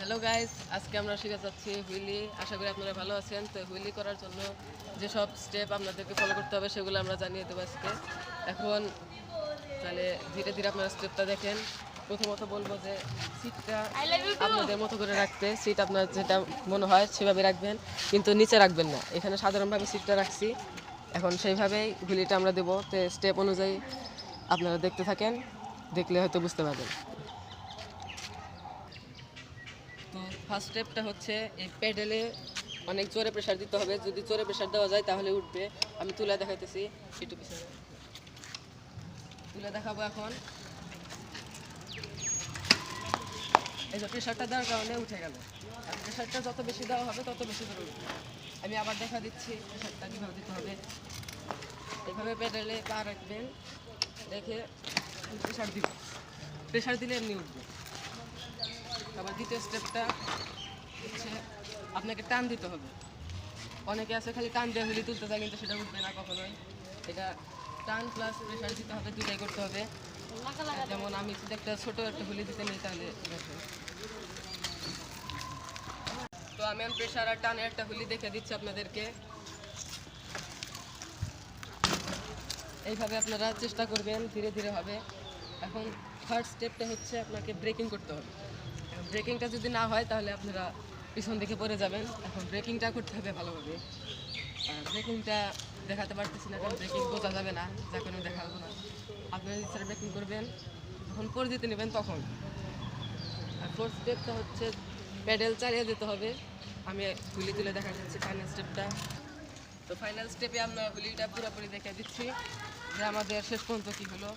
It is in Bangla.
হ্যালো গাইস, আজকে আমরা শিখে যাচ্ছি হুইলি। আশা করি আপনারা ভালো আছেন। তো হুইলি করার জন্য যেসব স্টেপ আপনাদেরকে ফলো করতে হবে সেগুলো আমরা জানিয়ে দেবো আজকে। এখন তাহলে ধীরে ধীরে আপনারা স্টেপটা দেখেন। প্রথমত বলবো যে সিটটা আপনাদের মতো করে রাখতে। সিট আপনার যেটা মনে হয় সেভাবে রাখবেন, কিন্তু নিচে রাখবেন না। এখানে সাধারণভাবে সিটটা রাখছি, এখন সেইভাবেই হুইলিটা আমরা দেবো। তো স্টেপ অনুযায়ী আপনারা দেখতে থাকেন, দেখলে হয়তো বুঝতে পারবেন। তো ফার্স্ট স্টেপটা হচ্ছে এই প্যাডেলে অনেক জোরে প্রেশার দিতে হবে। যদি জোরে প্রেশার দেওয়া যায় তাহলে উঠবে। আমি তুলে দেখাইতেছি, একটু পিছনে তুলে দেখাবো। এখন এই যে প্রেশারটা দেওয়ার কারণে উঠে গেল। আর প্রেশারটা যত বেশি দেওয়া হবে তত বেশি জোরে উঠবে। আমি আবার দেখা দিচ্ছি প্রেশারটা কীভাবে দিতে হবে। এইভাবে প্যাডেলে পা রাখবেন, রেখে প্রেশার দিবেন। প্রেশার দিলে এমনি উঠবে। আবার দ্বিতীয় স্টেপটা হচ্ছে আপনাকে টান দিতে হবে। অনেকে আছে খালি টান দিয়ে হুইলি তুলতে চায়, কিন্তু সেটা উঠবে না কখনোই। এটা টান প্লাস প্রেশার দিতে হবে, দুটাই করতে হবে। যেমন আমি যদি একটা ছোটো একটা হুইলি দিতে নিই তাহলে দেখুন। তো আমি প্রেশার আর টানের একটা হুইলি দেখে দিচ্ছি আপনাদেরকে। এইভাবে আপনারা চেষ্টা করবেন, ধীরে ধীরে হবে। এখন থার্ড স্টেপটা হচ্ছে আপনাকে ব্রেকিং করতে হবে। ব্রেকিংটা যদি না হয় তাহলে আপনারা পিছন দিকে পড়ে যাবেন। এখন ব্রেকিংটা করতে হবে ভালোভাবে। ব্রেকিংটা দেখাতে পারতেছি না, কারণ ব্রেকিং বোঝা যাবে না, যা কোনো দেখাবো না। আপনারা ইচ্ছা ব্রেকিং করবেন, যখন পরে যেতে নেবেন তখন। আর ফোর্থ স্টেপটা হচ্ছে প্যাডেল চালিয়ে যেতে হবে। আমি হুইলি তুলে দেখা যাচ্ছি ফাইনাল স্টেপটা। তো ফাইনাল স্টেপে আমরা হুইলিটা পুরোপুরি দেখে দিচ্ছি যে আমাদের শেষ পর্যন্ত কী হলো।